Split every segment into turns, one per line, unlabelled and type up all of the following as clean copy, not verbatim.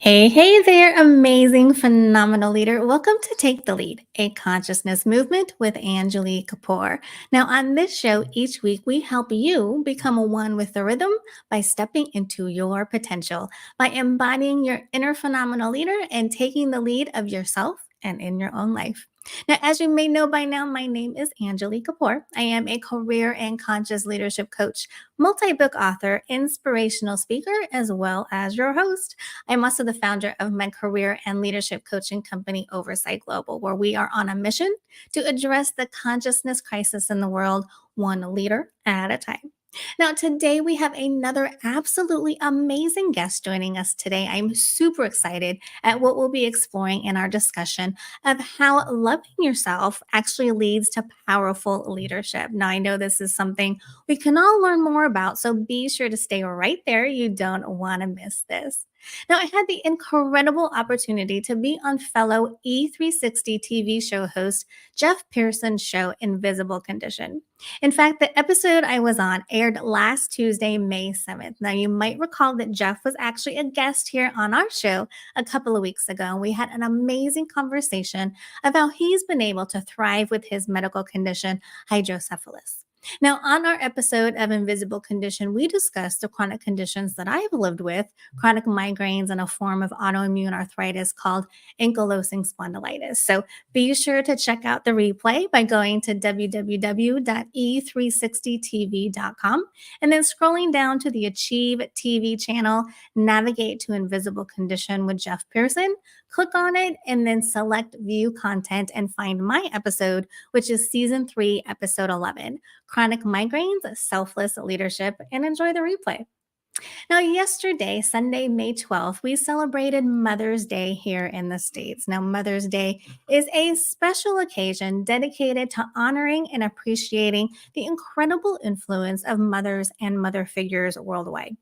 Hey there, amazing, phenomenal leader. Welcome to Take the Lead, a consciousness movement with Angilie Kapoor. Now, on this show, each week we help you become one with the rhythm by stepping into your potential, by embodying your inner phenomenal leader and taking the lead of yourself and in your own life. Now, as you may know by now, my name is Angilie Kapoor. I am a career and conscious leadership coach, multi book author, inspirational speaker, as well as your host. I'm also the founder of my career and leadership coaching company, Oversight Global, where we are on a mission to address the consciousness crisis in the world, one leader at a time. Now, today we have another absolutely amazing guest joining us today. I'm super excited at what we'll be exploring in our discussion of how loving yourself actually leads to powerful leadership. Now, I know this is something we can all learn more about, so be sure to stay right there. You don't want to miss this. Now, I had the incredible opportunity to be on fellow E360 TV show host Jeff Pearson's show, Invisible Condition. In fact, the episode I was on aired last Tuesday, May 7th. Now, you might recall that Jeff was actually a guest here on our show a couple of weeks ago, and we had an amazing conversation of how he's been able to thrive with his medical condition, hydrocephalus. Now, on our episode of Invisible Condition, we discussed the chronic conditions that I've lived with, chronic migraines and a form of autoimmune arthritis called ankylosing spondylitis. So be sure to check out the replay by going to www.e360tv.com and then scrolling down to the Achieve TV channel, navigate to Invisible Condition with Jeff Pearson, click on it, and then select View Content and find my episode, which is Season 3, Episode 11, Chronic Migraines, Selfless Leadership, and enjoy the replay. Now, yesterday, Sunday, May 12th, we celebrated Mother's Day here in the States. Now, Mother's Day is a special occasion dedicated to honoring and appreciating the incredible influence of mothers and mother figures worldwide.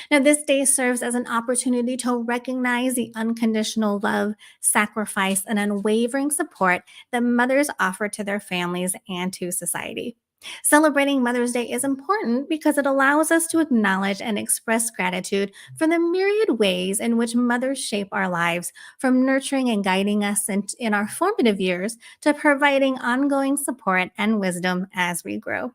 Now, this day serves as an opportunity to recognize the unconditional love, sacrifice, and unwavering support that mothers offer to their families and to society. Celebrating Mother's Day is important because it allows us to acknowledge and express gratitude for the myriad ways in which mothers shape our lives, from nurturing and guiding us in our formative years to providing ongoing support and wisdom as we grow.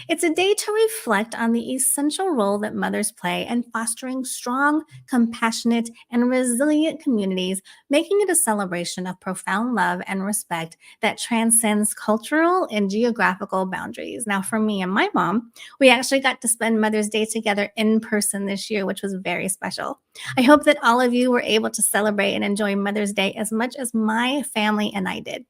It's a day to reflect on the essential role that mothers play in fostering strong, compassionate, and resilient communities, making it a celebration of profound love and respect that transcends cultural and geographical boundaries. Now, for me and my mom, we actually got to spend Mother's Day together in person this year, which was very special. I hope that all of you were able to celebrate and enjoy Mother's Day as much as my family and I did.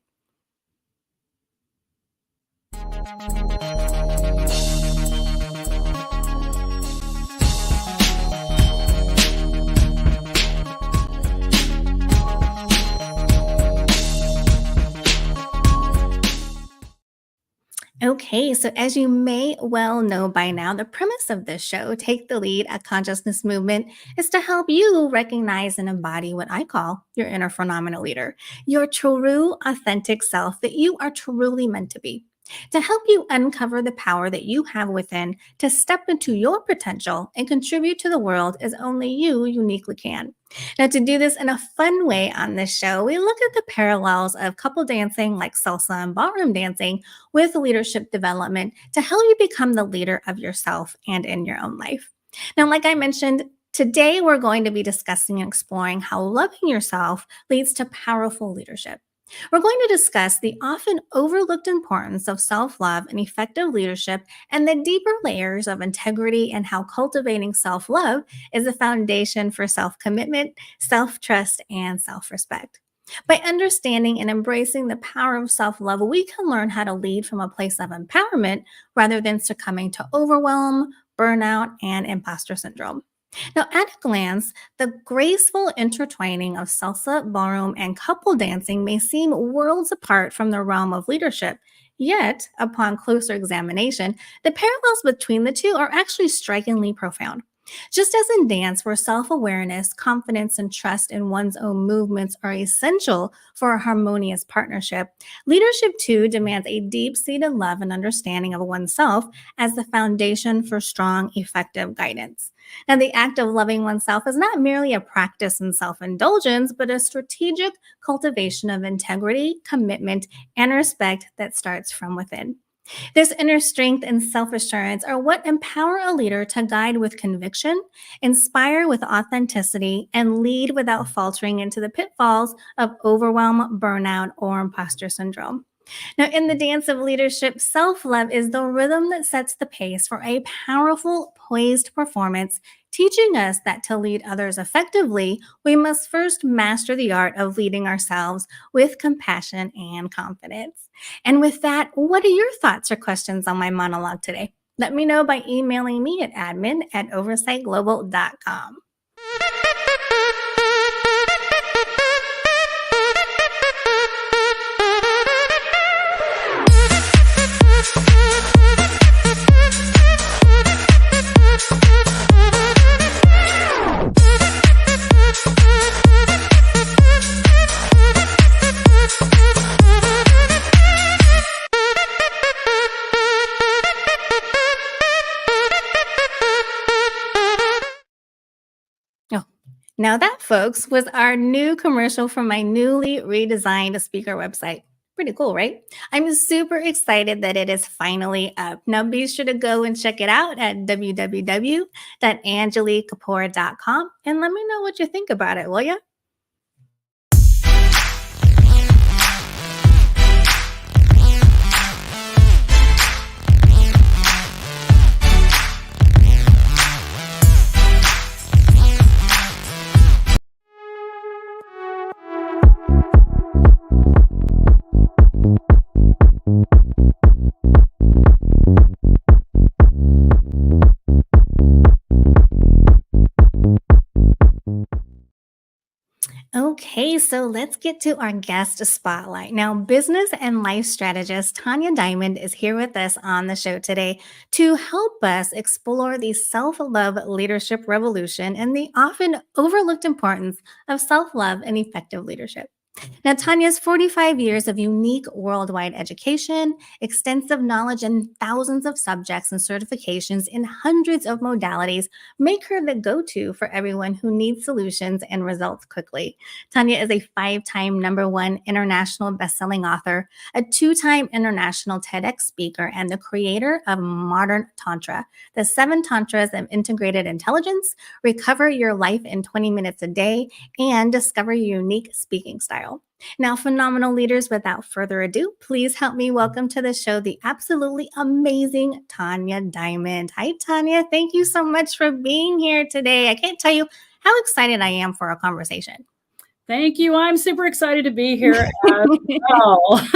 Okay, so as you may well know by now, the premise of this show, Take the Lead, a consciousness movement, is to help you recognize and embody what I call your inner phenomenal leader, your true, authentic self that you are truly meant to be. To help you uncover the power that you have within to step into your potential and contribute to the world as only you uniquely can. Now, to do this in a fun way on this show, we look at the parallels of couple dancing like salsa and ballroom dancing with leadership development to help you become the leader of yourself and in your own life. Now, like I mentioned, today we're going to be discussing and exploring how loving yourself leads to powerful leadership. We're going to discuss the often overlooked importance of self love and effective leadership and the deeper layers of integrity and how cultivating self love is a foundation for self commitment, self trust, and self respect. By understanding and embracing the power of self love, we can learn how to lead from a place of empowerment rather than succumbing to overwhelm, burnout, and imposter syndrome. Now, at a glance, the graceful intertwining of salsa, ballroom, and couple dancing may seem worlds apart from the realm of leadership. Yet, upon closer examination, the parallels between the two are actually strikingly profound. Just as in dance, where self awareness, confidence, and trust in one's own movements are essential for a harmonious partnership, leadership too demands a deep seated love and understanding of oneself as the foundation for strong, effective guidance. Now, the act of loving oneself is not merely a practice in self indulgence, but a strategic cultivation of integrity, commitment, and respect that starts from within. This inner strength and self assurance are what empower a leader to guide with conviction, inspire with authenticity, and lead without faltering into the pitfalls of overwhelm, burnout, or imposter syndrome. Now, in the dance of leadership, self love is the rhythm that sets the pace for a powerful, poised performance, teaching us that to lead others effectively, we must first master the art of leading ourselves with compassion and confidence. And with that, what are your thoughts or questions on my monologue today? Let me know by emailing me at admin@oversightglobal.com. Oh, now that, folks, was our new commercial for my newly redesigned speaker website. Pretty cool, right? I'm super excited that it is finally up. Now be sure to go and check it out at www.angeliekapoor.com and let me know what you think about it, will you? Okay, so let's get to our guest spotlight. Now, business and life strategist Tanja Diamond is here with us on the show today to help us explore the self love leadership revolution and the often overlooked importance of self love and effective leadership. Now, Tanya's 45 years of unique worldwide education, extensive knowledge in thousands of subjects and certifications in hundreds of modalities make her the go to for everyone who needs solutions and results quickly. Tanya is a 5 time #1 international bestselling author, a 2 time international TEDx speaker, and the creator of Modern Tantra, the 7 Tantras of integrated intelligence, recover your life in 20 minutes a day, and discover your unique speaking style. Now, phenomenal leaders, without further ado, please help me welcome to the show the absolutely amazing Tanja Diamond. Hi, Tanya. Thank you so much for being here today. I can't tell you how excited I am for our conversation.
Thank you. I'm super excited to be here as well.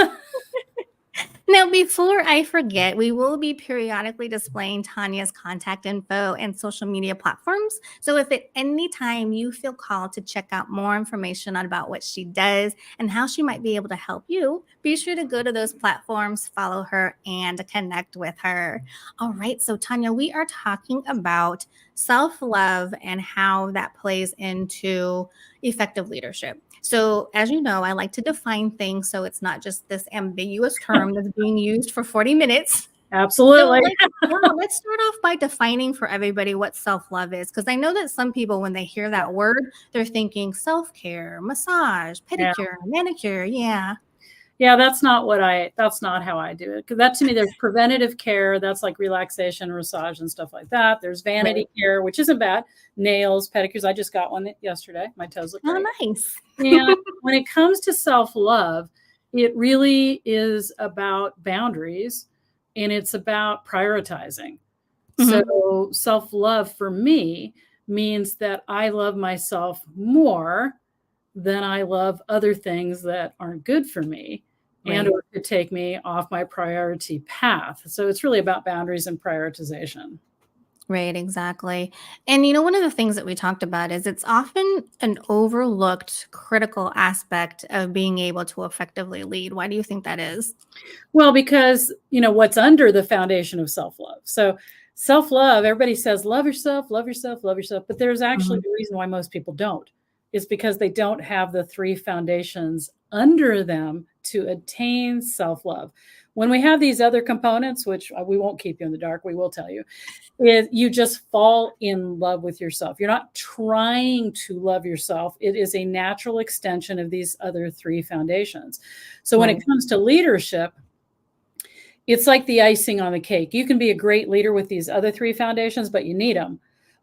Now, before I forget, we will be periodically displaying Tanya's contact info and social media platforms. So if at any time you feel called to check out more information about what she does and how she might be able to help you, be sure to go to those platforms, follow her, and connect with her. All right. So, Tanya, we are talking about self love and how that plays into effective leadership. So, as you know, I like to define things so it's not just this ambiguous term that's being used for 40 minutes.
Absolutely.
Let's start off by defining for everybody what self love is. Because I know that some people, when they hear that word, they're thinking self care, massage, pedicure, manicure. Yeah.
Yeah, that's not how I do it. Because that to me, there's preventative care. That's like relaxation, massage, and stuff like that. There's vanity care, which isn't bad. Nails, pedicures. I just got one yesterday. My toes look great.
Oh, nice.
And when it comes to self-love, it really is about boundaries and it's about prioritizing.
Mhm.
So self-love for me means that I love myself more than I love other things that aren't good for me and
Right.
or could take me off my priority path. So it's really about boundaries and prioritization.
Right, exactly. And one of the things that we talked about is it's often an overlooked critical aspect of being able to effectively lead. Why do you think that is?
Well, because, what's under the foundation of self-love. So Self-love, everybody says, love yourself, love yourself, love yourself. But there's actually
Mhm.
a reason why most people don't. It's because they don't have the 3 foundations under them to attain self-love. When we have these other components, which we won't keep you in the dark, we will tell you, is you just fall in love with yourself. You're not trying to love yourself. It is a natural extension of these other 3 foundations. So when it
Right.
comes to leadership, it's like the icing on the cake. You can be a great leader with these other 3 foundations, but you need them.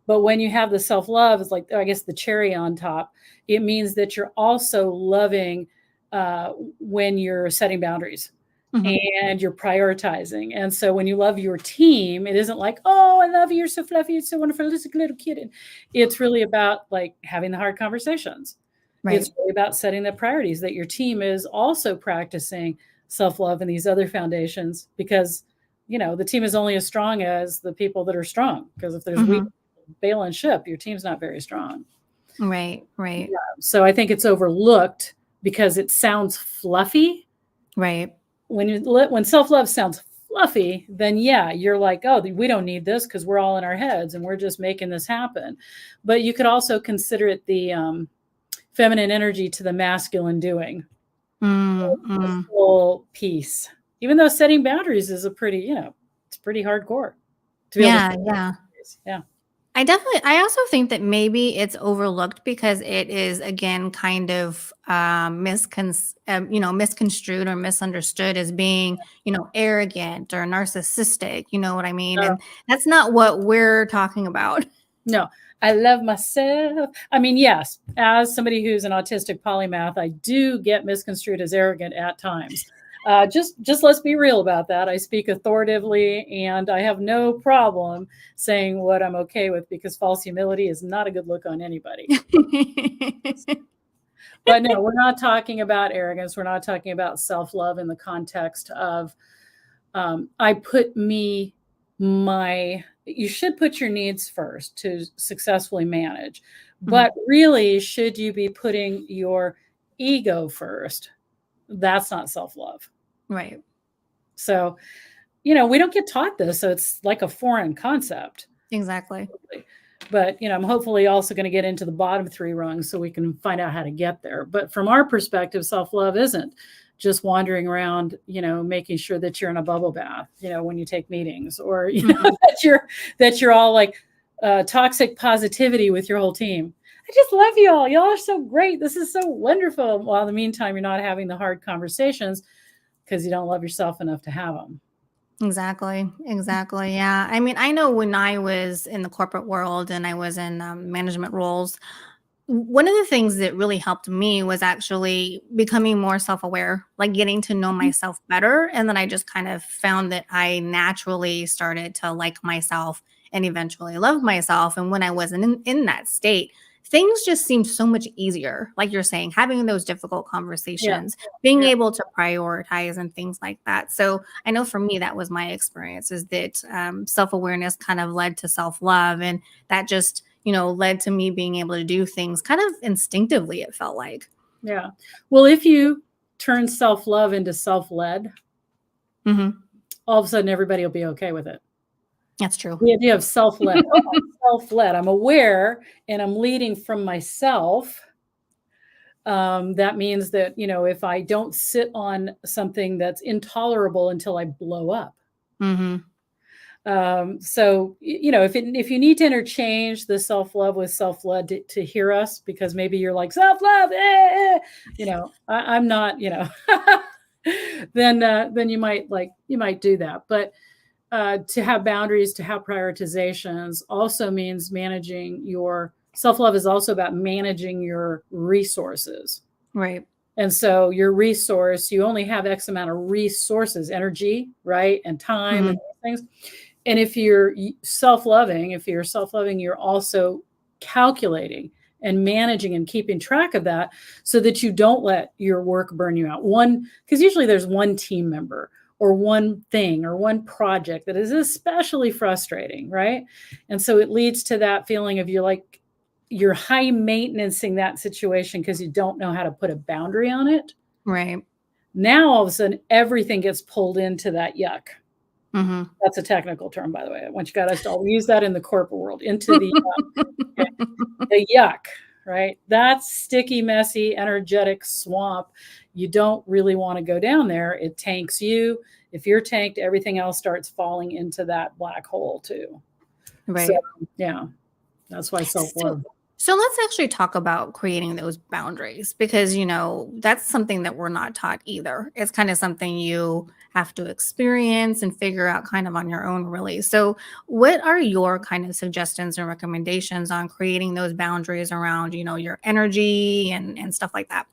But when you have the self-love, it's like, I guess, the cherry on top. It means that you're also loving when you're setting boundaries
Mhm.
and you're prioritizing. And so when you love your team, it isn't like, oh, I love you, you're so fluffy, you're so wonderful, just a little kid. It's really about like having the hard conversations. It's
Right.
really about setting the priorities, that your team is also practicing self-love and these other foundations, because the team is only as strong as the people that are strong, because if there's weak
Mhm.
bailing ship, your team's not very strong.
Right. Right.
So I think it's overlooked because it sounds fluffy.
Right.
When self-love sounds fluffy, then yeah, you're like, oh, we don't need this because we're all in our heads and we're just making this happen. But you could also consider it the feminine energy to the masculine doing.
Mm, mm.
Full peace. Even though setting boundaries is a pretty, it's pretty hardcore to be able to
Yeah,
set
yeah.
boundaries. Yeah.
I also think that maybe it's overlooked because it is again kind of misconstrued or misunderstood as being, arrogant or narcissistic, you know what I mean?
No,
And that's not what we're talking about.
no, I love myself. I mean, yes, as somebody who's an autistic polymath, I do get misconstrued as arrogant at times. Just let's be real about that. I speak authoritatively, and I have no problem saying what I'm okay with, because false humility is not a good look on anybody. But no, we're not talking about arrogance. We're not talking about self-love in the context of I put you should put your needs first to successfully manage.
Mhm.
But really, should you be putting your ego first? That's not self-love.
Right.
So, we don't get taught this. So it's like a foreign concept.
Exactly.
But I'm hopefully also going to get into the bottom 3 rungs so we can find out how to get there. But from our perspective, self-love isn't just wandering around, making sure that you're in a bubble bath, when you take meetings, or
Mhm.
that you're all like toxic positivity with your whole team. I just love you all. Y'all are so great. This is so wonderful. While in the meantime, you're not having the hard conversations because you don't love yourself enough to have them.
Exactly. Exactly. Yeah. I mean, I know when I was in the corporate world and I was in management roles, one of the things that really helped me was actually becoming more self-aware, like getting to know myself better. And then I just kind of found that I naturally started to like myself and eventually love myself. And when I wasn't in that state, things just seemed so much easier. Like you're saying, having those difficult
Yeah.
conversations, being
Yeah.
able to prioritize and things like that. So I know for me, that was my experience, is that self-awareness kind of led to self-love. And that just, led to me being able to do things kind of instinctively, it felt like.
Yeah. Well, if you turn self-love into self-led,
Mhm.
all of a sudden everybody will be okay with it.
That's true.
The idea of self-led. Oh, I'm self-led. I'm aware and I'm leading from myself. That means that, if I don't sit on something that's intolerable until I blow up.
Mhm.
So, if you need to interchange the self-love with self-led to hear us, because maybe you're like self-love, I'm not, then you might do that. But to have boundaries, to have prioritizations also means managing your self-love is also about managing your resources.
Right.
And so your resource, you only have X amount of resources, energy, right? And time and
Mhm.
things. And if you're self-loving, you're also calculating and managing and keeping track of that so that you don't let your work burn you out. Because usually there's one team member or one thing or one project that is especially frustrating, right? And so it leads to that feeling of you're high maintenancing that situation because you don't know how to put a boundary on it.
Right.
Now all of a sudden everything gets pulled into that yuck.
Mhm.
That's a technical term, by the way. I want you guys to all use that in the corporate world, into the yuck, right? That's sticky, messy, energetic swamp. You don't really want to go down there. It tanks you. If you're tanked, everything else starts falling into that black hole too. So,
Right.
yeah, that's why
So
self-love.
so let's actually talk about creating those boundaries because, that's something that we're not taught either. It's kind of something you have to experience and figure out kind of on your own, really. So, what are your kind of suggestions and recommendations on creating those boundaries around, your energy and stuff like that?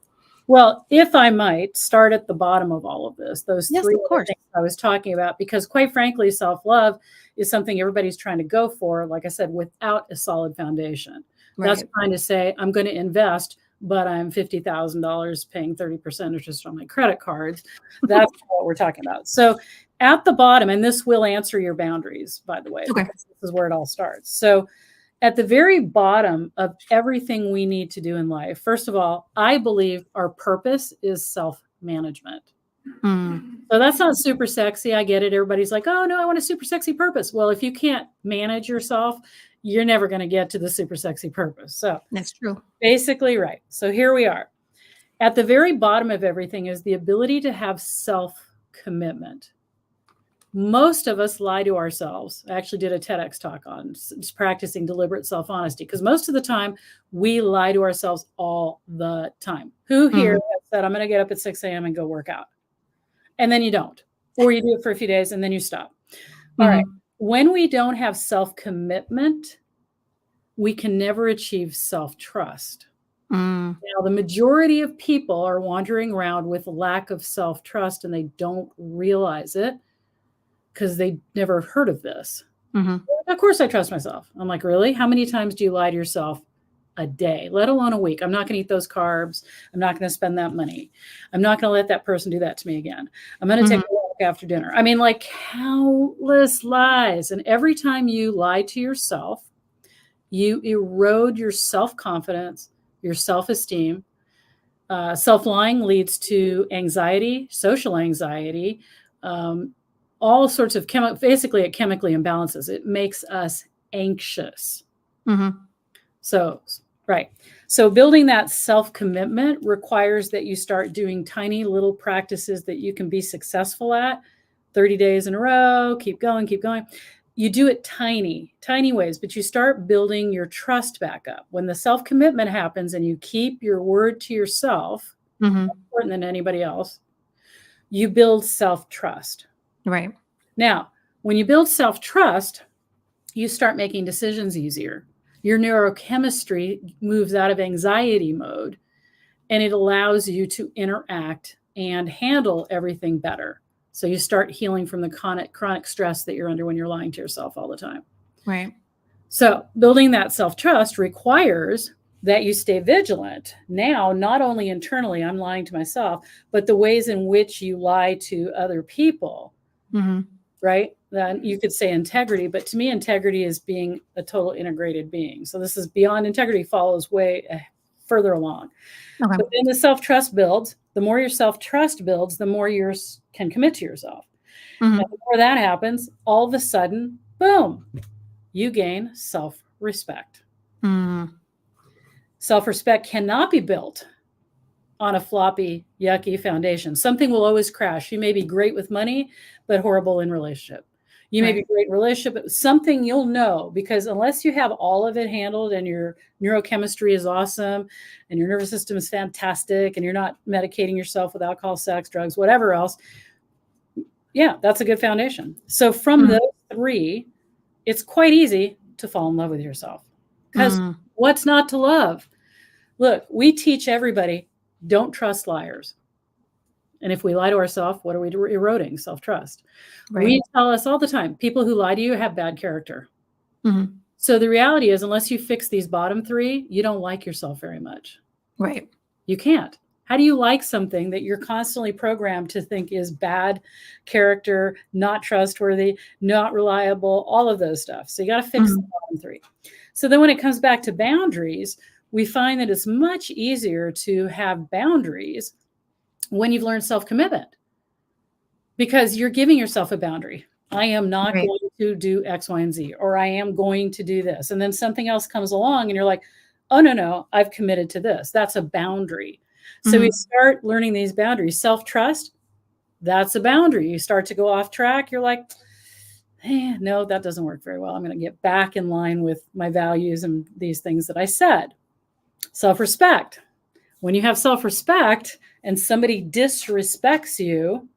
Well, if I might start at the bottom of all of this, those
Yes,
three
of
other
course.
things I was talking about, because quite frankly, self-love is something everybody's trying to go for, like I said, without a solid foundation. That's
Right.
trying to say, I'm going to invest, but I'm $50,000 paying 30% interest on my credit cards. That's what we're talking about. So at the bottom, and this will answer your boundaries, by the way,
Okay.
because this is where it all starts. So at the very bottom of everything we need to do in life, first of all, I believe our purpose is self-management.
Mm.
So that's not super sexy. I get it. Everybody's like, oh, no, I want a super sexy purpose. Well, if you can't manage yourself, you're never going to get to the super sexy purpose. So
That's true.
basically, right. So here we are. At the very bottom of everything is the ability to have self-commitment. Most of us lie to ourselves. I actually did a TEDx talk on practicing deliberate self-honesty, because most of the time we lie to ourselves all the time. Who here
Mhm.
has said, I'm going to get up at 6 a.m. and go work out? And then you don't, or you do it for a few days and then you stop. All right.
Mhm.
When we don't have self-commitment, we can never achieve self-trust.
Mm.
Now, the majority of people are wandering around with lack of self-trust and they don't realize it because they never heard of this.
Mhm.
Of course, I trust myself. I'm like, really? How many times do you lie to yourself a day, let alone a week? I'm not going to eat those carbs. I'm not going to spend that money. I'm not going to let that person do that to me again. I'm going to take
Mhm.
a walk after dinner. I mean, like countless lies. And every time you lie to yourself, you erode your self-confidence, your self-esteem. Self-lying leads to anxiety, social anxiety, um, all sorts of basically it chemically imbalances. It makes us anxious.
Mhm.
So, right. So building that self-commitment requires that you start doing tiny little practices that you can be successful at. 30 days in a row, keep going, keep going. You do it tiny, tiny ways, but you start building your trust back up. When the self-commitment happens and you keep your word to yourself, more
Mhm.
important than anybody else, you build self-trust.
Right.
Now, when you build self-trust, you start making decisions easier. Your neurochemistry moves out of anxiety mode and it allows you to interact and handle everything better. So you start healing from the chronic stress that you're under when you're lying to yourself all the time.
Right.
So building that self-trust requires that you stay vigilant. Now, not only internally, I'm lying to myself, but the ways in which you lie to other people,
Mhm.
right? Then you could say integrity, but to me, integrity is being a total integrated being. So this is beyond integrity, follows way further along.
Okay.
But then the self-trust builds. The more your self-trust builds, the more you can commit to yourself. And the
Mhm.
more that happens, all of a sudden, boom, you gain self-respect.
Mm.
Self-respect cannot be built on a floppy, yucky foundation. Something will always crash. You may be great with money, but horrible in relationship. You may be
Right.
great in relationship, but something you'll know, because unless you have all of it handled and your neurochemistry is awesome and your nervous system is fantastic and you're not medicating yourself with alcohol, sex, drugs, whatever else, yeah, that's a good foundation. So from
Mhm.
those three, it's quite easy to fall in love with yourself. Because
Mm.
what's not to love? Look, we teach everybody, don't trust liars. And if we lie to ourselves, what are we eroding? Self-trust.
Right.
We tell us all the time, people who lie to you have bad character.
Mhm.
So the reality is, unless you fix these bottom three, you don't like yourself very much.
Right.
You can't. How do you like something that you're constantly programmed to think is bad character, not trustworthy, not reliable, all of those stuff? So you got to fix the
Mhm.
bottom three. So then when it comes back to boundaries, we find that it's much easier to have boundaries when you've learned self-commitment, because you're giving yourself a boundary. I am not
Right.
going to do X, Y, and Z, or I am going to do this. And then something else comes along and you're like, oh, no, I've committed to this. That's a boundary. So we
Mhm.
start learning these boundaries. Self-trust, that's a boundary. You start to go off track. You're like, no, that doesn't work very well. I'm going to get back in line with my values and these things that I said. Self-respect. When you have self-respect and somebody disrespects you,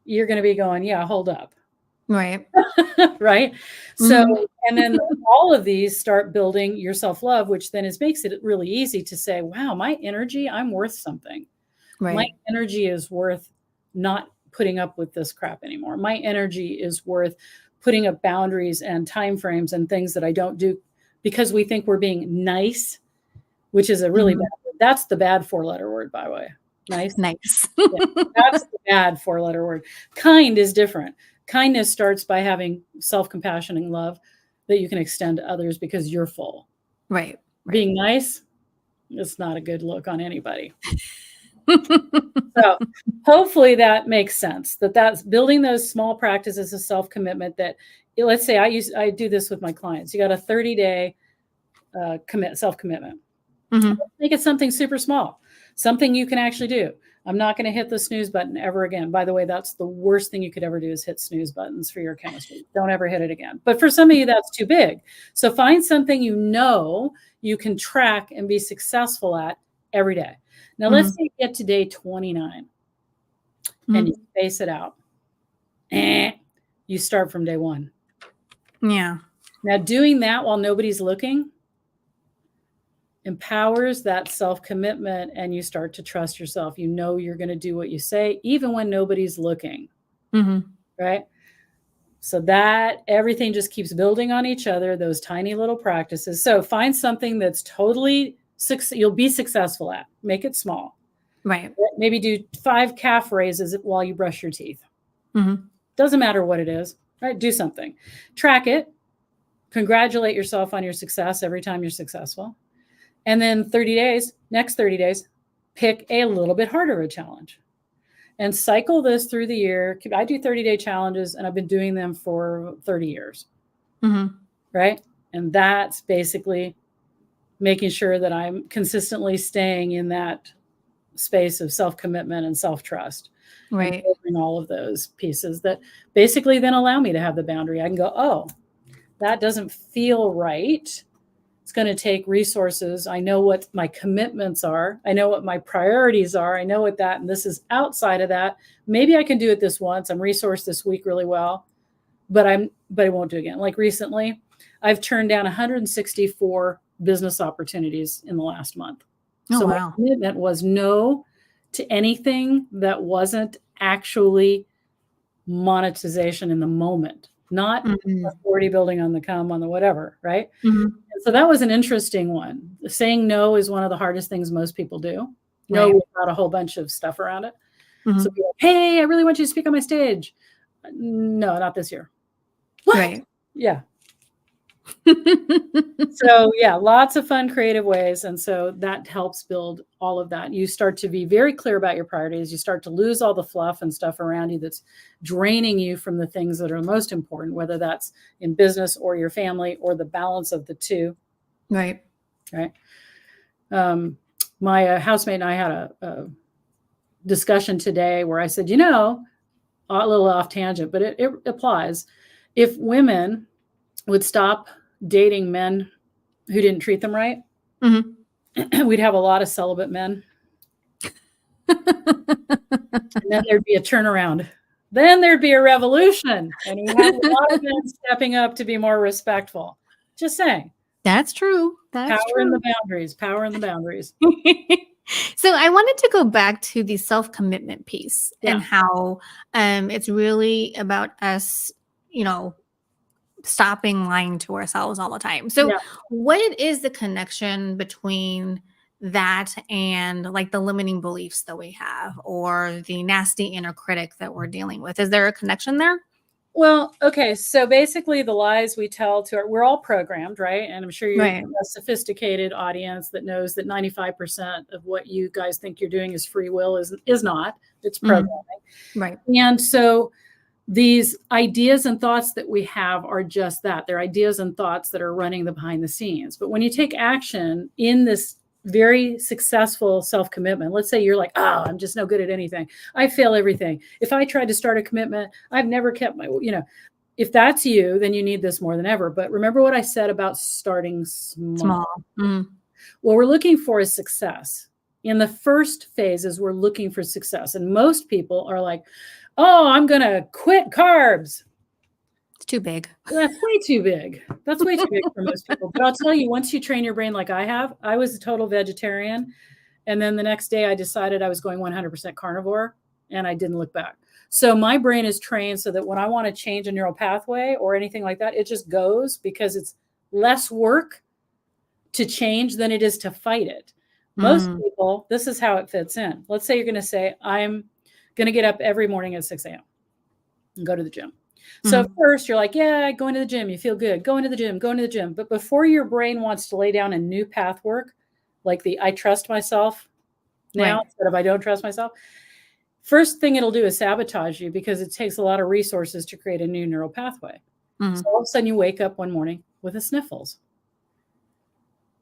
you're going to be going, yeah, hold up.
Right.
Right. So,
Mhm.
and then all of these start building your self-love, which then makes it really easy to say, wow, my energy, I'm worth something. My
Right.
energy is worth not putting up with this crap anymore. My energy is worth putting up boundaries and timeframes and things that I don't do because we think we're being nice, which is a really
Mhm.
bad word. That's the bad 4-letter word, by the way. Nice.
Nice.
Yeah, that's the bad 4-letter word. Kind is different. Kindness starts by having self-compassion and love that you can extend to others because you're full.
Right. Right.
Being nice, it's not a good look on anybody. So hopefully that makes sense, that's building those small practices of self-commitment that, let's say I do this with my clients. You got a 30-day self-commitment.
Mhm.
Make it something super small, something you can actually do. I'm not going to hit the snooze button ever again. By the way, that's the worst thing you could ever do is hit snooze buttons for your chemistry. Don't ever hit it again. But for some of you, that's too big. So find something you can track and be successful at every day. Now, let's
Mhm.
say you get to day 29 and you
Mhm.
space it out. You start from day 1.
Yeah.
Now, doing that while nobody's looking empowers that self-commitment, and you start to trust yourself. You know you're going to do what you say, even when nobody's looking,
Mhm.
right? So that everything just keeps building on each other, those tiny little practices. So find something that's totally you'll be successful at. Make it small.
Right.
Maybe do 5 calf raises while you brush your teeth.
Mhm.
Doesn't matter what it is, right? Do something. Track it. Congratulate yourself on your success every time you're successful. And then next 30 days, pick a little bit harder a challenge and cycle this through the year. I do 30-day challenges and I've been doing them for 30 years,
Mhm.
right? And that's basically making sure that I'm consistently staying in that space of self-commitment and self-trust and
Right.
building all of those pieces that basically then allow me to have the boundary. I can go, oh, that doesn't feel right. It's going to take resources. I know what my commitments are. I know what my priorities are. I know what that, and this is outside of that. Maybe I can do it this once. I'm resourced this week really well, but I won't do it again. Like recently, I've turned down 164 business opportunities in the last month.
Oh,
So my
wow.
commitment was no to anything that wasn't actually monetization in the moment, not
Mhm.
authority building on the come, on the whatever, right?
Mhm.
And so that was an interesting one. Saying no is one of the hardest things most people do. No,
Right.
without a whole bunch of stuff around it. So
Mhm.
be like, hey, I really want you to speak on my stage. No, not this year. What?
Right.
Yeah. So yeah, lots of fun, creative ways. And so that helps build all of that. You start to be very clear about your priorities. You start to lose all the fluff and stuff around you that's draining you from the things that are most important, whether that's in business or your family or the balance of the two.
Right.
Right. My housemate and I had a discussion today where I said, a little off tangent, but it applies. If women would stop dating men who didn't treat them right,
Mhm.
we'd have a lot of celibate men. And then there'd be a turnaround. Then there'd be a revolution. And we have a lot of men stepping up to be more respectful. Just saying.
That's true. That's
Power in the
true.
boundaries. Power in the boundaries.
So I wanted to go back to the self-commitment piece and
Yeah.
how it's really about us, you know, stopping lying to ourselves all the time. So
Yeah.
what is the connection between that and like the limiting beliefs that we have or the nasty inner critic that we're dealing with? Is there a connection there?
Well, okay. So basically, the lies we tell we're all programmed, right? And I'm sure you're
Right.
a sophisticated audience that knows that 95% of what you guys think you're doing is free will is not. It's
Mhm.
programming.
Right.
And so these ideas and thoughts that we have are just that. They're ideas and thoughts that are running the behind the scenes. But when you take action in this very successful self-commitment, let's say you're like, oh, I'm just no good at anything. I fail everything. If I tried to start a commitment, I've never kept my, if that's you, then you need this more than ever. But remember what I said about starting small. What we're looking for is success. In the first phases, we're looking for success. And most people are like, oh, I'm going to quit carbs.
It's too big.
That's way too big. That's way too big for most people. But I'll tell you, once you train your brain like I have, I was a total vegetarian. And then the next day I decided I was going 100% carnivore, and I didn't look back. So my brain is trained so that when I want to change a neural pathway or anything like that, it just goes, because it's less work to change than it is to fight it. Most people, this is how it fits in. Let's say you're going to say, I'm going to get up every morning at 6 a.m. and go to the gym. So at first you're like, yeah, going to the gym, you feel good. Going to the gym. But before your brain wants to lay down a new path work, like the I trust myself now instead of I don't trust myself, first thing it'll do is sabotage you, because it takes a lot of resources to create a new neural pathway. So all of a sudden you wake up one morning with the sniffles.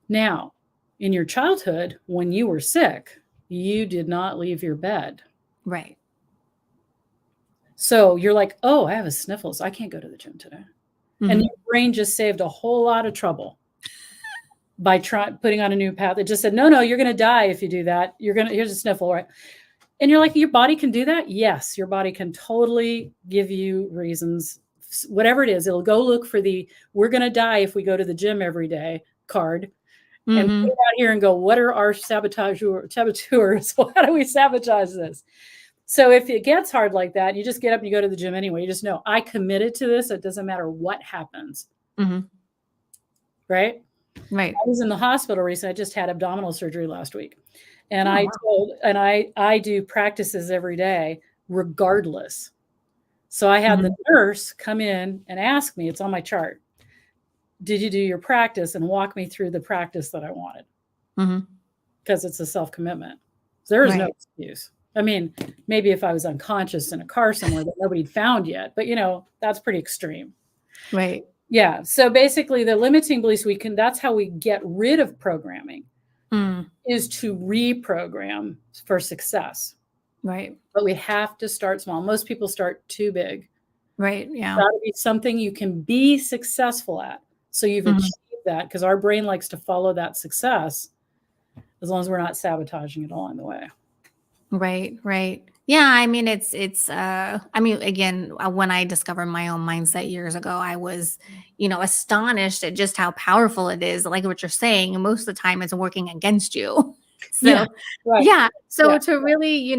Now, in your childhood, when you were sick, you did not leave your bed.
Right.
So you're like, oh, I have a sniffles. I can't go to the gym today. And your brain just saved a whole lot of trouble by putting on a new path. It just said, no, you're going to die if you do that. Here's a sniffle, right? And you're like, your body can do that? Yes, your body can totally give you reasons. Whatever it is, it'll go look for the we're going to die if we go to the gym every day card. And put it out here and go, what are our saboteurs? How do we sabotage this? So if it gets hard like that, you just get up and you go to the gym anyway. You just know, I committed to this. It doesn't matter what happens. Right?
Right.
I was in the hospital recently. I just had abdominal surgery last week. And I do practices every day, regardless. So I had the nurse come in and ask me, it's on my chart, did you do your practice, and walk me through the practice that I wanted? Because it's a self-commitment. There is no excuse. I mean, maybe if I was unconscious in a car somewhere that nobody'd found yet, but that's pretty extreme.
Right.
Yeah. So basically the limiting beliefs that's how we get rid of programming is to reprogram for success.
Right.
But we have to start small. Most people start too big.
Right. Yeah.
It's got to be something you can be successful at. So you've achieved that, because our brain likes to follow that success as long as we're not sabotaging it along the way.
Right. Right. Yeah. I mean, again, when I discovered my own mindset years ago, I was, astonished at just how powerful it is. Like what you're saying, most of the time it's working against you. So, to really,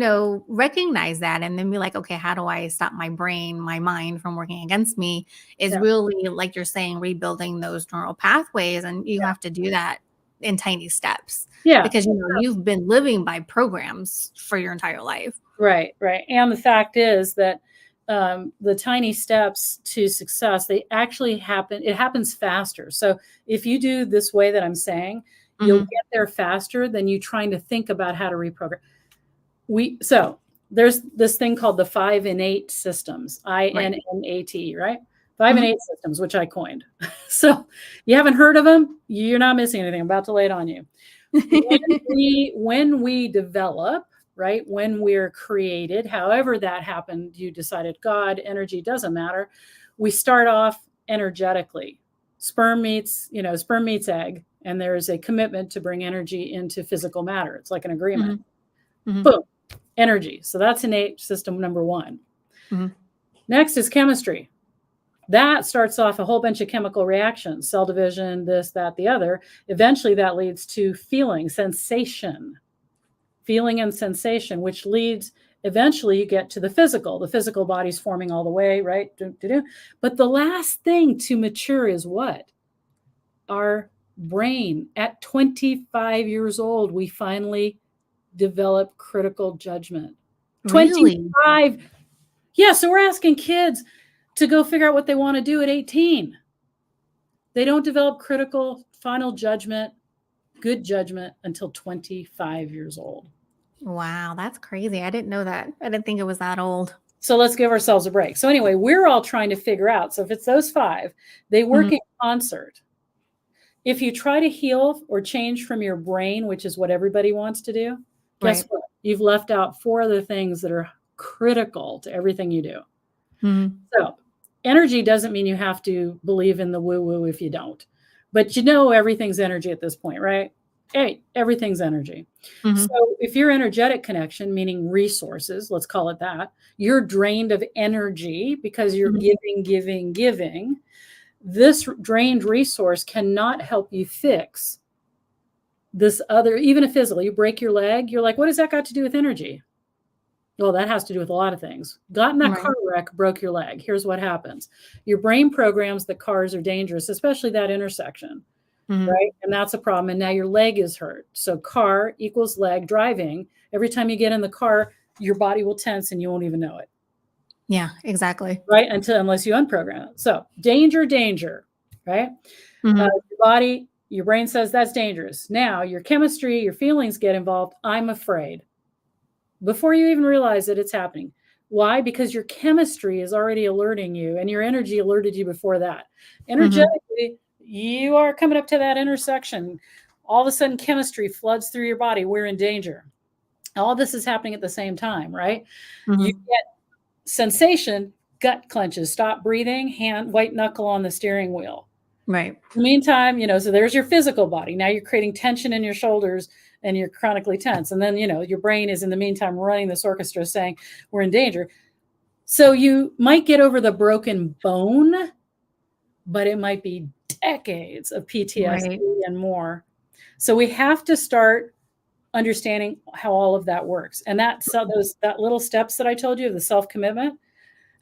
recognize that and then be like, okay, how do I stop my mind from working against me is really, like you're saying, rebuilding those neural pathways. And you have to do that in tiny steps.
Yeah.
Because, you've been living by programs for your entire life.
Right. And the fact is that the tiny steps to success, they actually happen. It happens faster. So if you do this way that I'm saying, you'll get there faster than you trying to think about how to reprogram. So there's this thing called the 5 innate systems, INNAT, right? 5 innate systems, which I coined. So you haven't heard of them, you're not missing anything. I'm about to lay it on you. When we develop, right? When we're created, however that happened, you decided God, energy, doesn't matter. We start off energetically. Sperm meets egg, and there's a commitment to bring energy into physical matter. It's like an agreement. Boom, energy. So that's innate system number 1. Next is chemistry. That starts off a whole bunch of chemical reactions, cell division, this, that, the other. Eventually that leads to feeling and sensation, which leads, eventually you get to the physical. The physical body's forming all the way, right? But the last thing to mature is what? Our brain. At 25 years old, we finally develop critical judgment.
Really?
25. Yeah, so we're asking kids to go figure out what they want to do at 18. They don't develop critical final judgment, good judgment, until 25 years old.
Wow, that's crazy. I didn't know that. I didn't think it was that old.
So let's give ourselves a break. So anyway, we're all trying to figure out. So if it's those 5, they work in concert. If you try to heal or change from your brain, which is what everybody wants to do, guess what? You've left out 4 other things that are critical to everything you do. So energy doesn't mean you have to believe in the woo-woo if you don't. But everything's energy at this point, right? Hey, everything's energy. So if your energetic connection, meaning resources, let's call it that, you're drained of energy because you're giving, this drained resource cannot help you fix this other, even a physical. You break your leg, you're like, what does that got to do with energy? Well, that has to do with a lot of things. Got in that car wreck, broke your leg. Here's what happens. Your brain programs that cars are dangerous, especially that intersection, right? And that's a problem. And now your leg is hurt. So car equals leg, driving. Every time you get in the car, your body will tense and you won't even know it.
Yeah, exactly.
Right? Unless you unprogram it. So danger, right? Your body, your brain says that's dangerous. Now your chemistry, your feelings get involved. I'm afraid. Before you even realize that it's happening. Why? Because your chemistry is already alerting you and your energy alerted you before that. Energetically, you are coming up to that intersection. All of a sudden, chemistry floods through your body. We're in danger. All this is happening at the same time, right? You get sensation, gut clenches, stop breathing, hand, white knuckle on the steering wheel.
Right.
In the meantime, so there's your physical body. Now you're creating tension in your shoulders and you're chronically tense. And then, your brain is in the meantime running this orchestra saying we're in danger. So you might get over the broken bone, but it might be decades of PTSD and more. So we have to start understanding how all of that works. And that little steps that I told you of the self-commitment,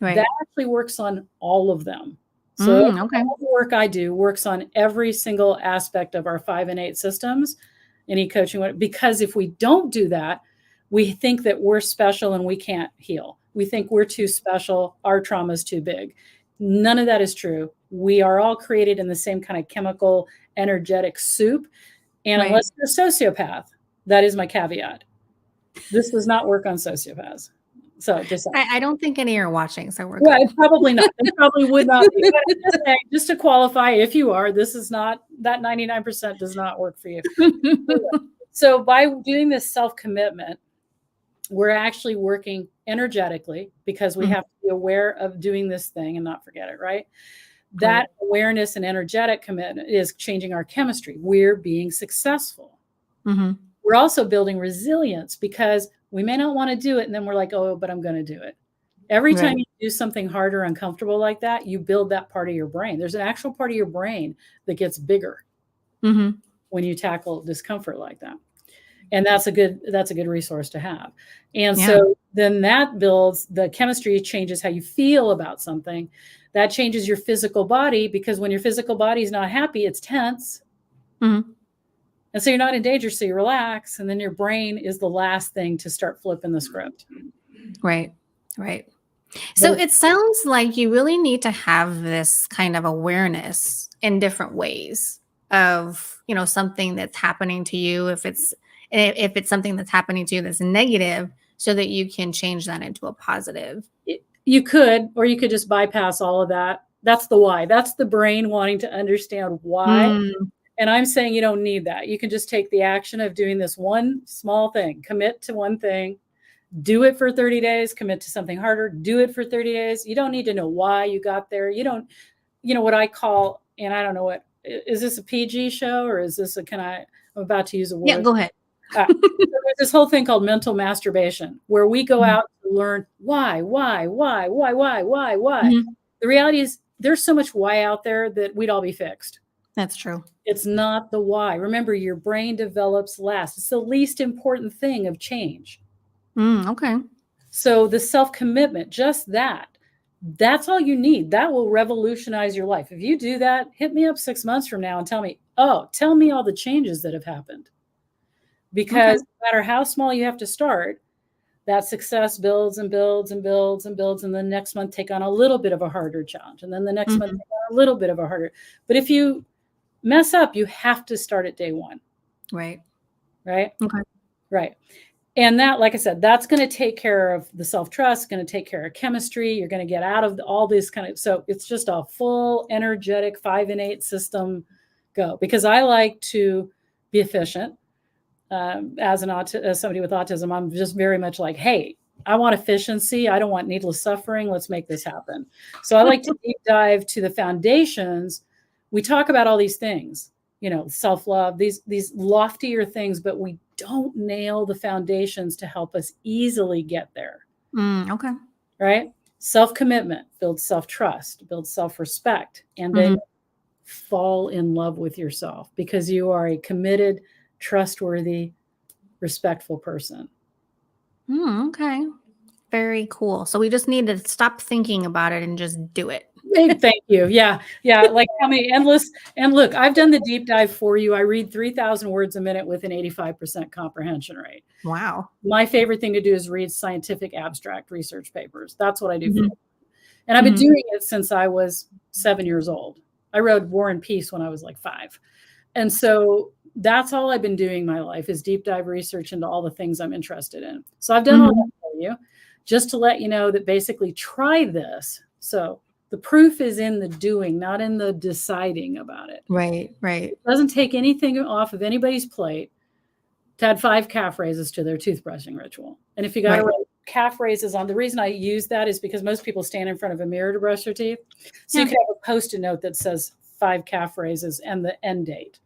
that actually works on all of them. So all the work I do works on every single aspect of our 5 and 8 systems, any coaching, because if we don't do that, we think that we're special and we can't heal. We think we're too special. Our trauma is too big. None of that is true. We are all created in the same kind of chemical, energetic soup. And unless you're a sociopath, that is my caveat. This does not work on sociopaths. So
I don't think any are watching, so we're
good. Probably not. They probably would not be. But just to qualify, if you are, this is not, that 99% does not work for you. So by doing this self-commitment, we're actually working energetically because we have to be aware of doing this thing and not forget it, right? That awareness and energetic commitment is changing our chemistry. We're being successful. We're also building resilience because we may not want to do it. And then we're like, oh, but I'm going to do it. Every time you do something hard or uncomfortable like that, you build that part of your brain. There's an actual part of your brain that gets bigger when you tackle discomfort like that. And that's a good resource to have. And so then that builds the chemistry, changes how you feel about something. That changes your physical body because when your physical body is not happy, it's tense. And so you're not in danger, so you relax. And then your brain is the last thing to start flipping the script.
Right. So it sounds like you really need to have this kind of awareness in different ways of, something that's happening to you. If it's something that's happening to you that's negative, so that you can change that into a positive.
You could, or you could just bypass all of that. That's the why. That's the brain wanting to understand why. And I'm saying you don't need that. You can just take the action of doing this one small thing, commit to one thing, do it for 30 days, commit to something harder, do it for 30 days. You don't need to know why you got there. You don't, what I call, and I don't know is this a PG show or is this I'm about to use a word.
Yeah, go ahead.
So there's this whole thing called mental masturbation where we go out to learn why. The reality is there's so much why out there that we'd all be fixed.
That's true.
It's not the why. Remember, your brain develops last. It's the least important thing of change.
Okay.
So the self-commitment, just that's all you need. That will revolutionize your life. If you do that, hit me up 6 months from now and tell me all the changes that have happened. Because no matter how small you have to start, that success builds and builds and builds and builds. And then next month, take on a little bit of a harder challenge. And then the next month, take on a little bit of a harder. But if you mess up, you have to start at day one.
Right.
Okay. Right. And that, like I said, that's going to take care of the self-trust, going to take care of chemistry. You're going to get out of all this kind of, so it's just a full energetic 5 and 8 system go, because I like to be efficient. As somebody with autism, I'm just very much like, hey, I want efficiency. I don't want needless suffering. Let's make this happen. So I like to deep dive to the foundations. We talk about all these things, self-love, these loftier things, but we don't nail the foundations to help us easily get there.
Okay.
Right? Self-commitment builds self-trust, builds self-respect, and then fall in love with yourself because you are a committed, trustworthy, respectful person.
Okay. Very cool. So we just need to stop thinking about it and just do it.
Thank you. Yeah. Like how many endless, and look, I've done the deep dive for you. I read 3,000 words a minute with an 85% comprehension rate.
Wow.
My favorite thing to do is read scientific abstract research papers. That's what I do. And I've been doing it since I was 7 years old. I read War and Peace when I was like 5. And so that's all I've been doing my life is deep dive research into all the things I'm interested in. So I've done all that for you just to let you know that basically try this. So the proof is in the doing, not in the deciding about it.
Right.
It doesn't take anything off of anybody's plate to add 5 calf raises to their toothbrushing ritual. And if you got to write calf raises on, the reason I use that is because most people stand in front of a mirror to brush their teeth. So you can have a Post-it note that says 5 calf raises and the end date.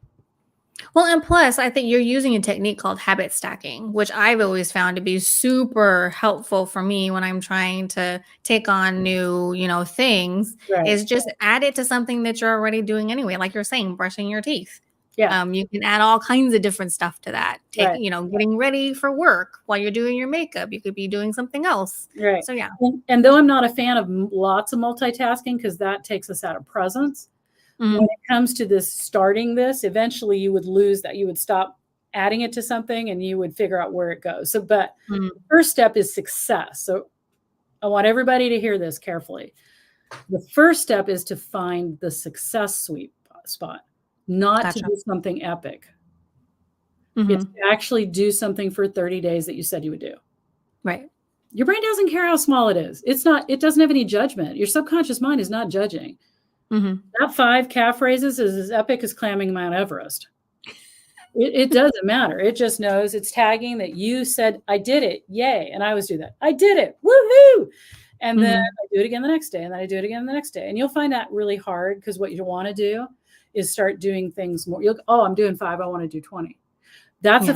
Well, and plus, I think you're using a technique called habit stacking, which I've always found to be super helpful for me when I'm trying to take on new, things, is just add it to something that you're already doing anyway. Like you're saying, brushing your teeth.
Yeah.
You can add all kinds of different stuff to that. Getting ready for work while you're doing your makeup. You could be doing something else.
Right.
So, yeah.
And though I'm not a fan of lots of multitasking because that takes us out of presence, when it comes to this starting this, eventually you would lose that. You would stop adding it to something and you would figure out where it goes. So, but the first step is success. So I want everybody to hear this carefully. The first step is to find the success sweet spot, not to do something epic. It's to actually do something for 30 days that you said you would do.
Right.
Your brain doesn't care how small it is. It doesn't have any judgment. Your subconscious mind is not judging. That 5 calf raises is as epic as climbing Mount Everest. It doesn't matter. It just knows it's tagging that you said, I did it. Yay. And I always do that. I did it. Woohoo. And then I do it again the next day. And then I do it again the next day. And you'll find that really hard because what you want to do is start doing things more. I'm doing 5. I want to do 20. That's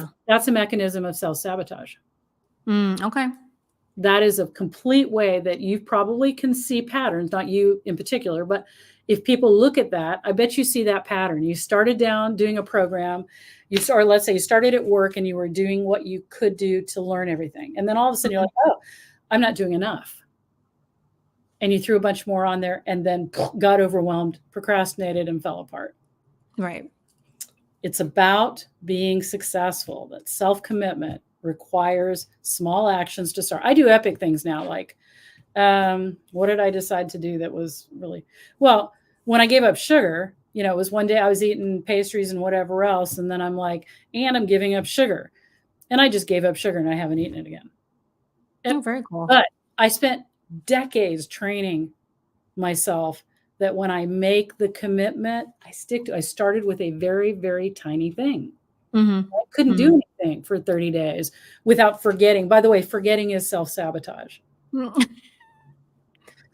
a mechanism of self-sabotage.
Okay.
That is a complete way that you probably can see patterns, not you in particular, but if people look at that, I bet you see that pattern. You started down doing a program, let's say you started at work and you were doing what you could do to learn everything. And then all of a sudden you're like, oh, I'm not doing enough. And you threw a bunch more on there and then got overwhelmed, procrastinated, and fell apart.
Right.
It's about being successful. That self-commitment requires small actions to start. I do epic things now, like what did I decide to do that was really, well, when I gave up sugar, it was one day I was eating pastries and whatever else. And then I'm like, and I'm giving up sugar. And I just gave up sugar and I haven't eaten it again.
Very cool.
But I spent decades training myself that when I make the commitment, I started with a very, very tiny thing. I couldn't do anything for 30 days without forgetting. By the way, forgetting is self-sabotage.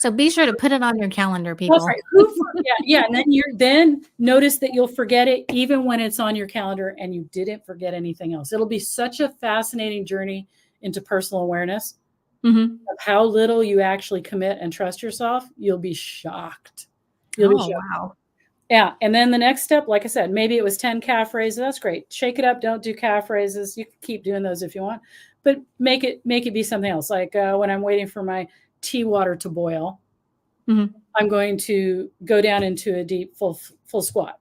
So be sure to put it on your calendar, people.
Right. Yeah. And then notice that you'll forget it even when it's on your calendar and you didn't forget anything else. It'll be such a fascinating journey into personal awareness of how little you actually commit and trust yourself. You'll be shocked.
Wow.
Yeah. And then the next step, like I said, maybe it was 10 calf raises. That's great. Shake it up. Don't do calf raises. You can keep doing those if you want, but make it be something else. Like when I'm waiting for my tea water to boil, I'm going to go down into a deep full squat.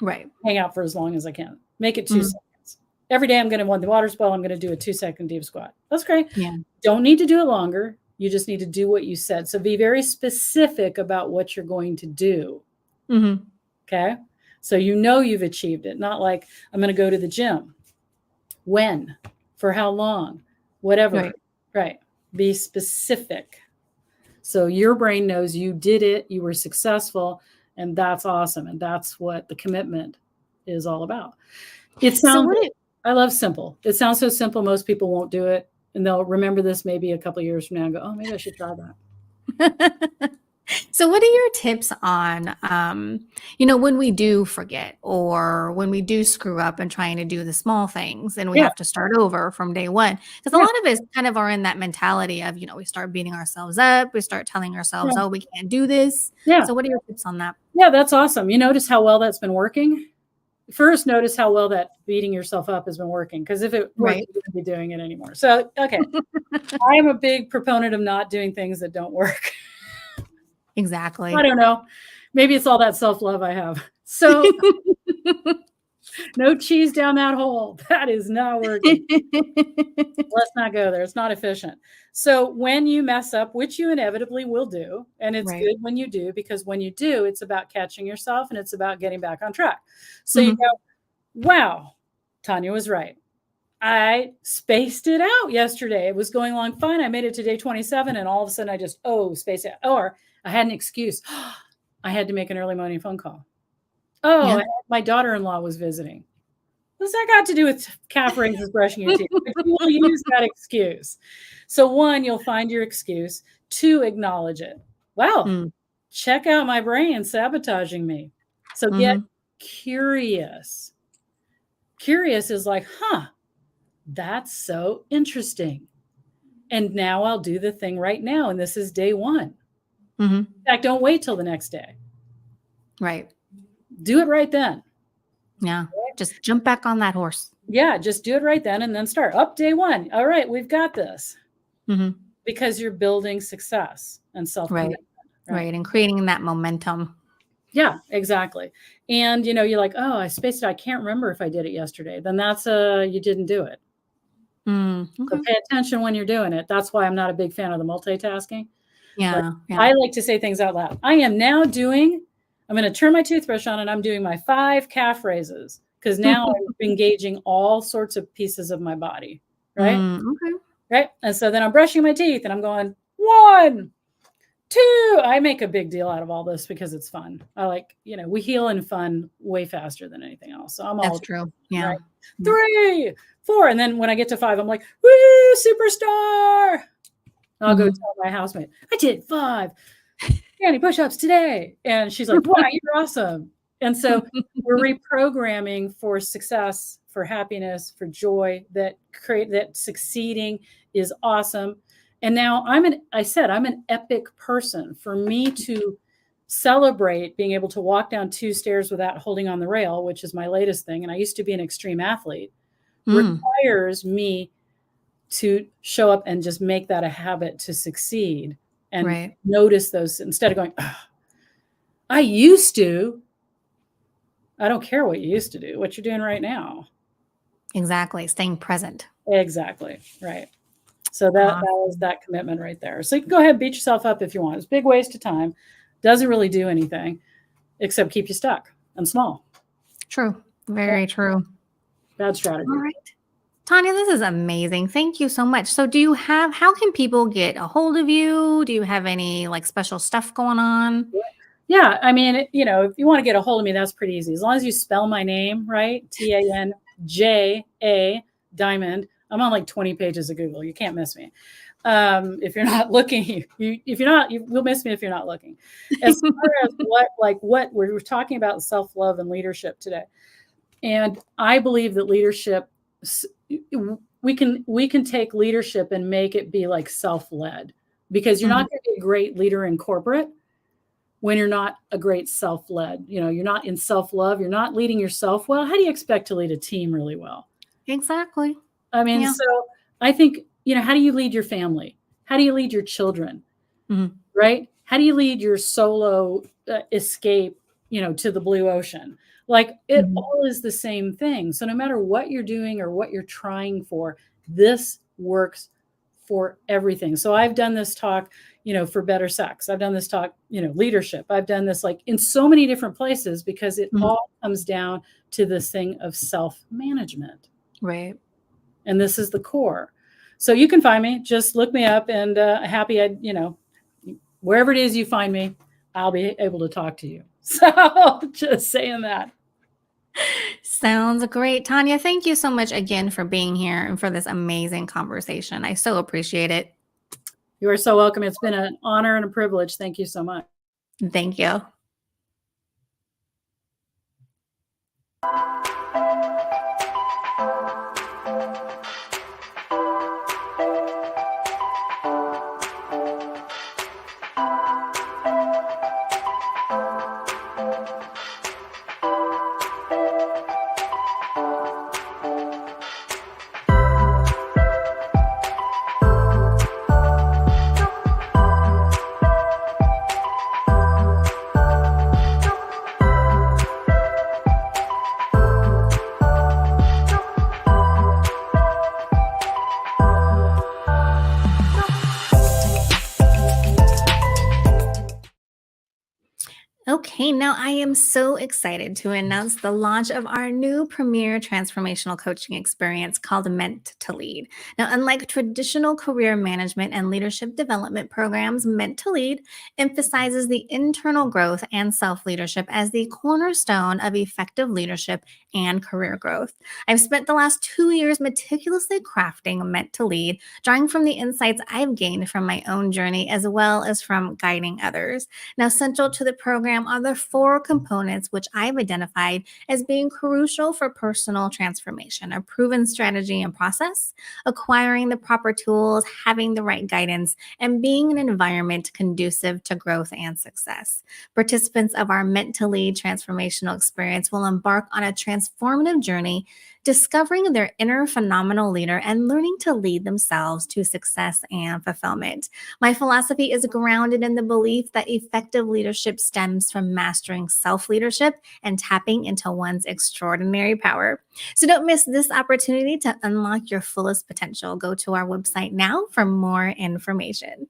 Right.
Hang out for as long as I can. Make it 2 seconds. Every day when the water's boiled, I'm going to do a 2-second deep squat. That's great.
Yeah.
Don't need to do it longer. You just need to do what you said. So be very specific about what you're going to do. Okay. So you've achieved it. Not like I'm going to go to the gym. When? For how long? whatever.
Right.
Right. Be specific. So your brain knows you did it, you were successful, and that's awesome. And that's what the commitment is all about. It
So
sounds,
what do
I love simple. It sounds so simple, most people won't do it. And they'll remember this maybe a couple of years from now and go, oh, maybe I should try that.
So what are your tips on, when we do forget or when we do screw up and trying to do the small things and we
Yeah.
have to start over from day one? Because a
Yeah.
lot of us kind of are in that mentality of, we start beating ourselves up. We start telling ourselves,
Yeah.
oh, we can't do this.
Yeah.
So what are your tips on that?
Yeah. That's awesome. You notice how well that's been working? First, notice how well that beating yourself up has been working. Because if it worked,
Right.
you wouldn't be doing it anymore. So, okay. I am a big proponent of not doing things that don't work.
Exactly.
I don't know. Maybe it's all that self-love I have. So no cheese down that hole. That is not working. Let's not go there. It's not efficient. So when you mess up, which you inevitably will do, and it's
Right.
good when you do, because when you do, it's about catching yourself and it's about getting back on track. So
Mhm.
you go, wow, Tanya was right. I spaced it out yesterday. It was going along fine. I made it to day 27 and all of a sudden I just, spaced it. Or I had an excuse. I had to make an early morning phone call.
Yeah.
My daughter-in-law was visiting. What's that got to do with calf raises brushing your teeth? But you will use that excuse. So one, you'll find your excuse. Two, acknowledge it. Wow,
Mm.
check out my brain sabotaging me. So get
Mhm.
curious. Curious is like, that's so interesting. And now I'll do the thing right now. And this is day one.
Mhm.
In fact, don't wait till the next day.
Right.
Do it right then.
Yeah. Just jump back on that horse.
Yeah, just do it right then and then start. Up day one. All right, we've got this.
Mhm.
Because you're building success and self-commitment.
Right. And creating that momentum.
Yeah, exactly. And you're like, oh, I spaced it. I can't remember if I did it yesterday. Then that's you didn't do it. So
Okay.
pay attention when you're doing it. That's why I'm not a big fan of the multitasking. Like,
Yeah.
I like to say things out loud. I'm going to turn my toothbrush on and I'm doing my 5 calf raises because now I'm engaging all sorts of pieces of my body. Right.
Okay.
Right. And so then I'm brushing my teeth and I'm going 1, 2. I make a big deal out of all this because it's fun. I like, we heal in fun way faster than anything else. So I'm all
That's true. Yeah.
right. 3, 4. And then when I get to 5, I'm like, woo, superstar. I'll go tell my housemate, I did 5 standing push-ups today. And she's like, wow, you're awesome. And so we're reprogramming for success, for happiness, for joy, that succeeding is awesome. And now I'm an epic person. For me to celebrate being able to walk down 2 stairs without holding on the rail, which is my latest thing, and I used to be an extreme athlete, requires me to show up and just make that a habit to succeed and notice those instead of going, I used to. I don't care what you used to do, what you're doing right now.
Exactly. Staying present.
Exactly. Right. So that was that commitment right there. So you can go ahead and beat yourself up if you want. It's a big waste of time. Doesn't really do anything except keep you stuck and small.
True. Very true.
Bad strategy.
All right. Tanya, this is amazing. Thank you so much. So how can people get a hold of you? Do you have any special stuff going on?
Yeah. I mean, if you want to get a hold of me, that's pretty easy. As long as you spell my name right, TANJA Diamond. I'm on like 20 pages of Google. You can't miss me. If you're not looking, you will miss me if you're not looking. As far as what we're talking about self-love and leadership today. And I believe that leadership, we can take leadership and make it be like self-led, because you're not going to be a great leader in corporate when you're not a great self-led. You're not in self-love. You're not leading yourself well. How do you expect to lead a team really well?
Exactly.
I mean, so I think, how do you lead your family? How do you lead your children? Right? How do you lead your solo escape, to the blue ocean? Like it all is the same thing. So no matter what you're doing or what you're trying for, this works for everything. So I've done this talk, for better sex. I've done this talk, leadership. I've done this in so many different places because it all comes down to this thing of self-management.
Right.
And this is the core. So you can find me. Just look me up, and happy, wherever it is you find me, I'll be able to talk to you. So just saying that.
Sounds great. Tanya, thank you so much again for being here and for this amazing conversation. I so appreciate it.
You are so welcome. It's been an honor and a privilege. Thank you so much.
Thank you. Okay, now I am so excited to announce the launch of our new premier transformational coaching experience called Meant to Lead. Now, unlike traditional career management and leadership development programs, Meant to Lead emphasizes the internal growth and self leadership as the cornerstone of effective leadership and career growth. I've spent the last 2 years meticulously crafting Meant to Lead, drawing from the insights I've gained from my own journey as well as from guiding others. Now, central to the program are the four components which I've identified as being crucial for personal transformation: a proven strategy and process, acquiring the proper tools, having the right guidance, and being an environment conducive to growth and success. Participants of our Meant to Lead transformational experience will embark on a transformative journey, discovering their inner phenomenal leader and learning to lead themselves to success and fulfillment. My philosophy is grounded in the belief that effective leadership stems from mastering self leadership and tapping into one's extraordinary power. So don't miss this opportunity to unlock your fullest potential. Go to our website now for more information.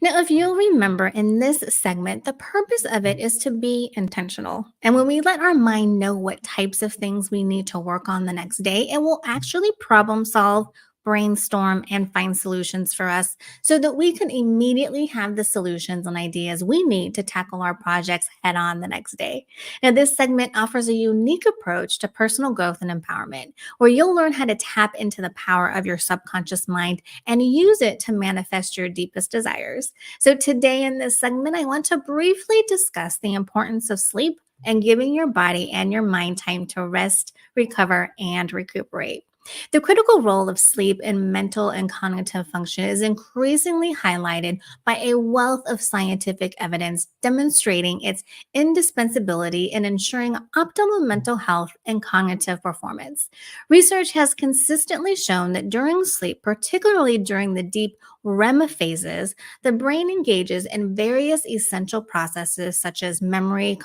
Now, if you'll remember in this segment, the purpose of it is to be intentional. And when we let our mind know what types of things we need to work on the next day, it will actually problem solve, brainstorm, and find solutions for us so that we can immediately have the solutions and ideas we need to tackle our projects head on the next day. Now, this segment offers a unique approach to personal growth and empowerment, where you'll learn how to tap into the power of your subconscious mind and use it to manifest your deepest desires. So, today in this segment, I want to briefly discuss the importance of sleep and giving your body and your mind time to rest, recover, and recuperate. The critical role of sleep in mental and cognitive function is increasingly highlighted by a wealth of scientific evidence demonstrating its indispensability in ensuring optimal mental health and cognitive performance. Research has consistently shown that during sleep, particularly during the deep REM phases, the brain engages in various essential processes such as memory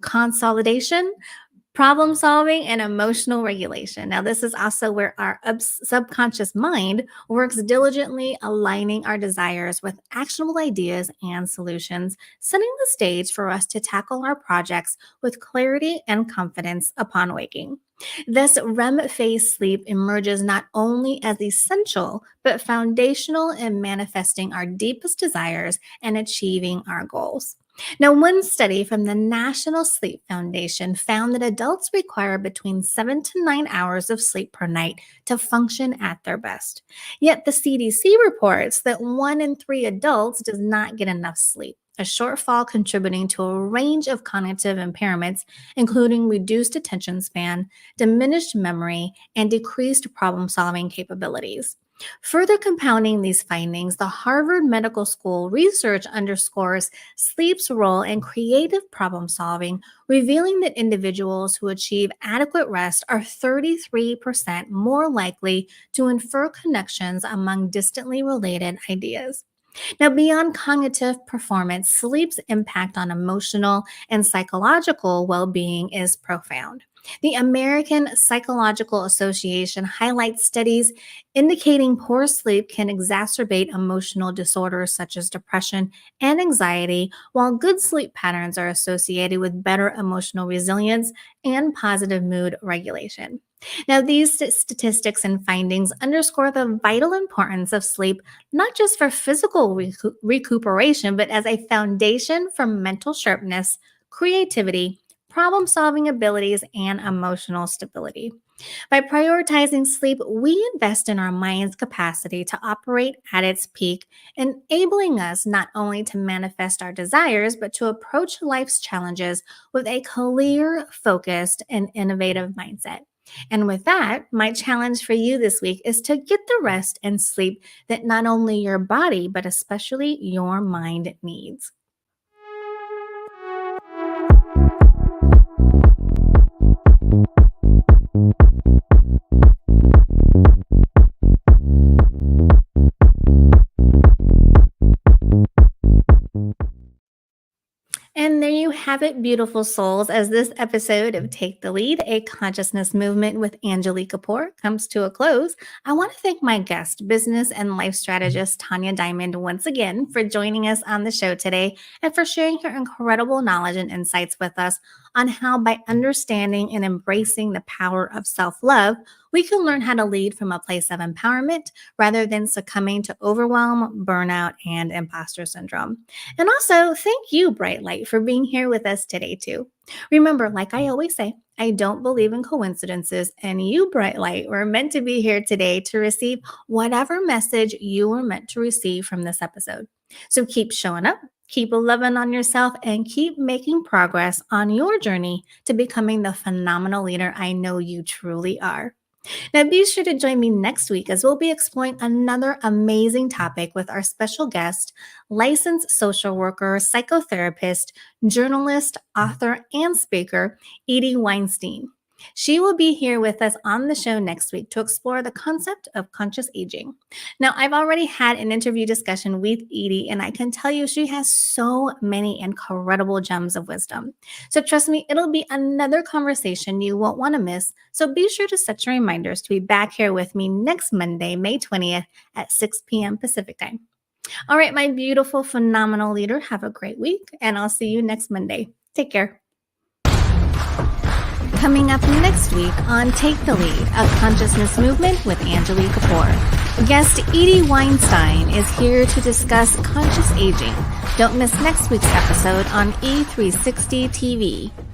consolidation, problem solving, and emotional regulation. Now, this is also where our subconscious mind works diligently, aligning our desires with actionable ideas and solutions, setting the stage for us to tackle our projects with clarity and confidence upon waking. This REM phase sleep emerges not only as essential, but foundational in manifesting our deepest desires and achieving our goals. Now, one study from the National Sleep Foundation found that adults require between 7 to 9 hours of sleep per night to function at their best. Yet the CDC reports that 1 in 3 adults does not get enough sleep, a shortfall contributing to a range of cognitive impairments, including reduced attention span, diminished memory, and decreased problem solving capabilities. Further compounding these findings, the Harvard Medical School research underscores sleep's role in creative problem solving, revealing that individuals who achieve adequate rest are 33% more likely to infer connections among distantly related ideas. Now, beyond cognitive performance, sleep's impact on emotional and psychological well being is profound. The American Psychological Association highlights studies indicating poor sleep can exacerbate emotional disorders such as depression and anxiety, while good sleep patterns are associated with better emotional resilience and positive mood regulation. Now, these statistics and findings underscore the vital importance of sleep not just for physical recuperation, but as a foundation for mental sharpness, creativity, problem solving abilities, and emotional stability. By prioritizing sleep, we invest in our mind's capacity to operate at its peak, enabling us not only to manifest our desires, but to approach life's challenges with a clear, focused, and innovative mindset. And with that, my challenge for you this week is to get the rest and sleep that not only your body, but especially your mind needs. And there you have it, beautiful souls, as this episode of Take the Lead, a consciousness movement with Angilie Kapoor, comes to a close. I want to thank my guest, business and life strategist Tanja Diamond, once again for joining us on the show today and for sharing her incredible knowledge and insights with us on how, by understanding and embracing the power of self love, we can learn how to lead from a place of empowerment rather than succumbing to overwhelm, burnout, and imposter syndrome. And also, thank you, Bright Light, for being here with us today, too. Remember, like I always say, I don't believe in coincidences, and you, Bright Light, were meant to be here today to receive whatever message you were meant to receive from this episode. So keep showing up, keep loving on yourself, and keep making progress on your journey to becoming the phenomenal leader I know you truly are. Now, be sure to join me next week as we'll be exploring another amazing topic with our special guest, licensed social worker, psychotherapist, journalist, author, and speaker, Edie Weinstein. She will be here with us on the show next week to explore the concept of conscious aging. Now, I've already had an interview discussion with Edie, and I can tell you she has so many incredible gems of wisdom. So trust me, it'll be another conversation you won't want to miss. So be sure to set your reminders to be back here with me next Monday, May 20th at 6 p.m. Pacific time. All right, my beautiful, phenomenal leader, have a great week, and I'll see you next Monday. Take care. Coming up next week on Take the Lead, a consciousness movement with Angilie Kapoor. Guest Edie Weinstein is here to discuss conscious aging. Don't miss next week's episode on E360 TV.